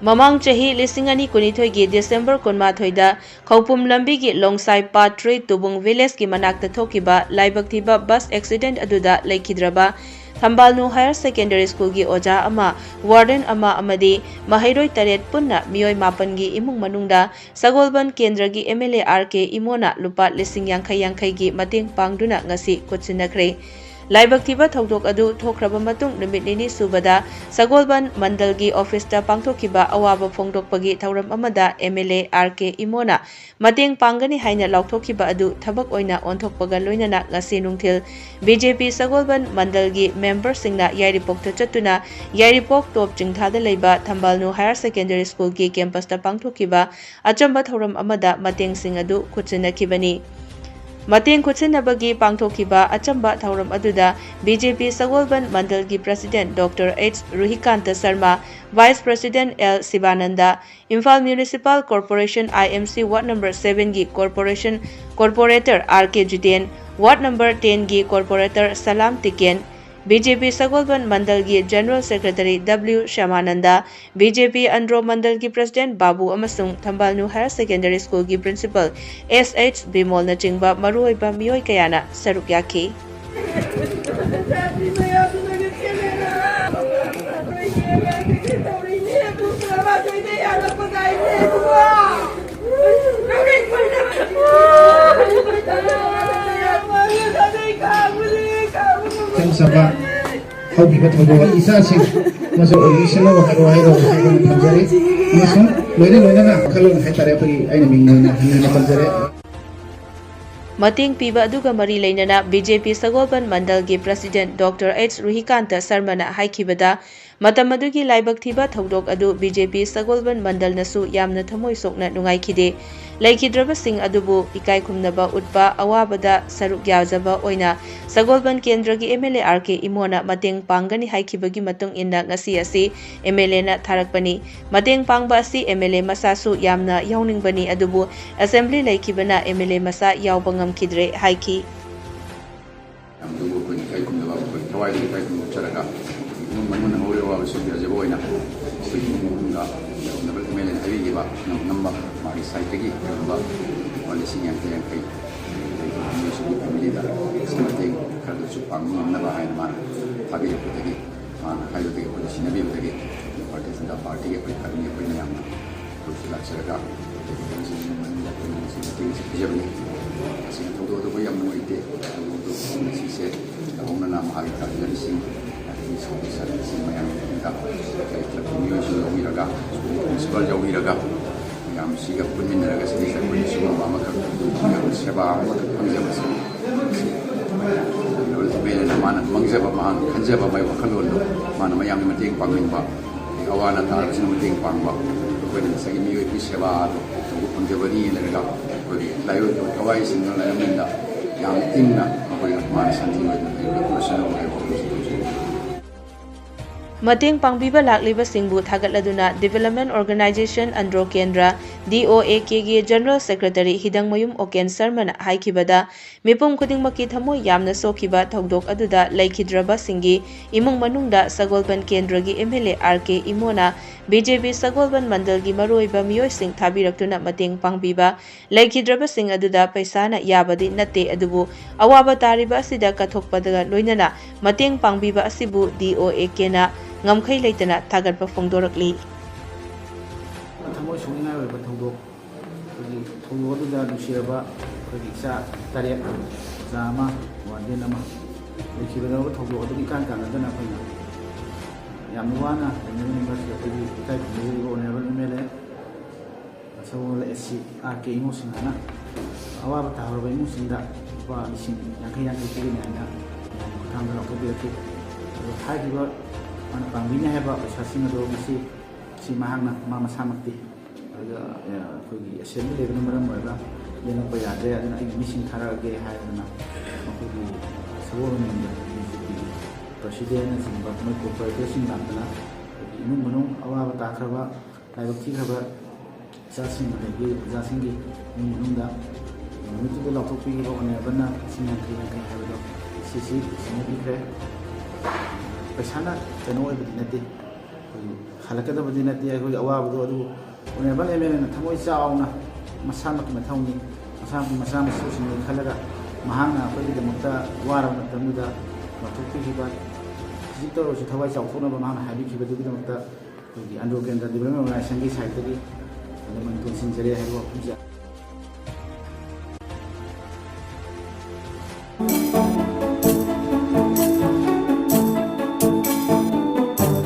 Mamang chahi lisingani kunithoi gi December 18 da Khoupum Lambigi longsai Pangkhre Tubung village ki manakta thokiba laibak thiba bus accident aduda Leikhidraba Thambalnu Higher Secondary School gi oja ama warden ama amadi mahairoi taret punna mioi mapan gi imung manungda Sagolban Kendra gi MLA RK Imona lupa lising yankai gi mateng pangduna ngasi kutsinakre Laibak thiba thokdok adu thokraba matung numit nini subada Sagolban Mandalgi office ta pangthokiba awaba phongdokpagi thauram amada MLA RK Imona mateng pangani haina laukthokiba adu thabak oina onthokpaga loinana ngasi nungthil BJP Sagolban Mandalgi member singna Yairipokta chatuna Yairipok top jingthada leiba Thambalnu Higher Secondary School gi campus ta pangthokiba achamba thauram amada mateng sing adu khutsinakibani Mateng Kutsinabagi Pangthokiba Achamba Thauram Aduda BJP Sagolban Mandalgi President Dr. H. Ruhikanta Sharma, Vice President L. Sivananda, Imphal Municipal Corporation IMC Ward No. 7 gi Corporator R.K. Juden, Ward No. 10 gi Corporator Salam Tiken, BJP Sagolban Mandalgi General Secretary W. Shamananda, BJP Andro Mandalgi President Babu Amasung Thambalnu Higher Secondary School gi Principal S.H. Bimol na chingba maruoiba mioi kayana saruk yaki. Sabah, how kita tahu isa sih masuk original waktu itu saya pelajari, masuk, loinya nak kalau saya tarik pergi, ini minggu ini pelajari. Mateng piba aduga mari leinana BJP Sagolban Mandalgi President Dr. H. Ruhikanta Sharmana haikibada matam adugi laibak thiba thodok adu BJP Sagolban Mandal nasu yamna thamoi sokna nungaikide Leikhidraba sing adubu ikai khumnaba utpa awabada saruk yaujaba oina Sagolban Kendra gi MLA RK Imona mateng panggani haikibagi matung inna ngasi asi MLA na tharakpani mateng pangba asi MLA masasu yamna yauningbani adubu assembly leikibana MLA masa yaubangam kidre haiki Mateng pangbiba lakliba singbu thagatladuna Development Organization Andro Kendra DOAK gi General Secretary Hidang Mayum Oken Sharmana haikibada mipum khudingmaki thamoi yamna sokiba thodok aduda Leikhidraba Singgi imung manungda Sagolban Kendra gi MLA RK Imona BJP Sagolban Mandalgi maruiba miyoi sing thabiraktuna mateng pangbiba Leikhidraba sing aduda paisana yabadi natte adubu awaba tariba asida kathokpadaga loinana mateng pangbiba asibu DOAK na ngamkhai leitana thagatpa phongdorakli thamoi sungai oiba thodok aduda nusiraba isa taret zama warden ama Leikhidraba thodok adu kan adana phayna yamna wana university of ikai khumuri honorable MLA Sagol SC RK Imosingana awaba tahorba imusinda ba isin yankai kiri nana thangda lokobiraki haiba mana pangbinya heba sasing ado si mahangna mama samakti aga kogi assembly level maram oiba yena ko yadre adana ai mission tharage haidana kogi Sagol president singba mai corporation namdana imung manung awaba takraba laibak thikraba sasing legi jasingi imungda mutu de loktopi ro ne bana singa kai haido sisi singa dikre pesana tenoi bidinati ꯍꯜꯂꯛꯀꯗꯕꯗꯤ ꯅꯠꯇꯦ ꯑꯩꯈꯣꯏꯒꯤ ꯑꯋꯥꯕꯗꯣ ꯑꯗꯨ honourable MLAꯅ ꯊꯃꯣꯏ ꯆꯥꯎꯅ ꯃꯁꯥꯃꯛꯀꯤ ꯃꯊꯧꯅꯤ ꯃꯆꯥ ꯃꯁꯨꯁꯤꯡꯒꯤ ꯈꯜꯂꯒ ꯃꯍꯥꯛꯅ ꯑꯩꯈꯣꯏꯒꯤꯗꯃꯛꯇ ꯋꯥꯔꯕ ꯃꯇꯝꯗꯨꯗ ꯂꯥꯎꯊꯣꯛꯄꯤꯈꯤꯕ ꯍꯧꯖꯤꯛ ꯇꯧꯔꯁꯨ ꯊꯋꯥꯏ ꯆꯥꯎꯊꯣꯛꯅꯕ ꯃꯍꯥꯛꯅ ꯍꯥꯏꯕꯤꯈꯤꯕꯗꯨꯒꯤꯗꯃꯛꯇ ꯑꯩꯈꯣꯏꯒꯤ ꯑꯟꯗ꯭ꯔꯣ ꯀꯦꯟꯗ꯭ꯔ ꯗꯤꯕꯦꯂꯞꯃꯦꯟ ꯑꯣꯔꯒꯅꯥꯏꯖꯦꯁꯟꯒꯤ ꯁꯥꯏꯠꯇꯒꯤ ꯃꯅꯤꯄꯨꯔ ꯁꯤꯟꯖꯔꯦ ꯍꯥꯏꯕ ꯋꯥꯐꯝꯁꯦ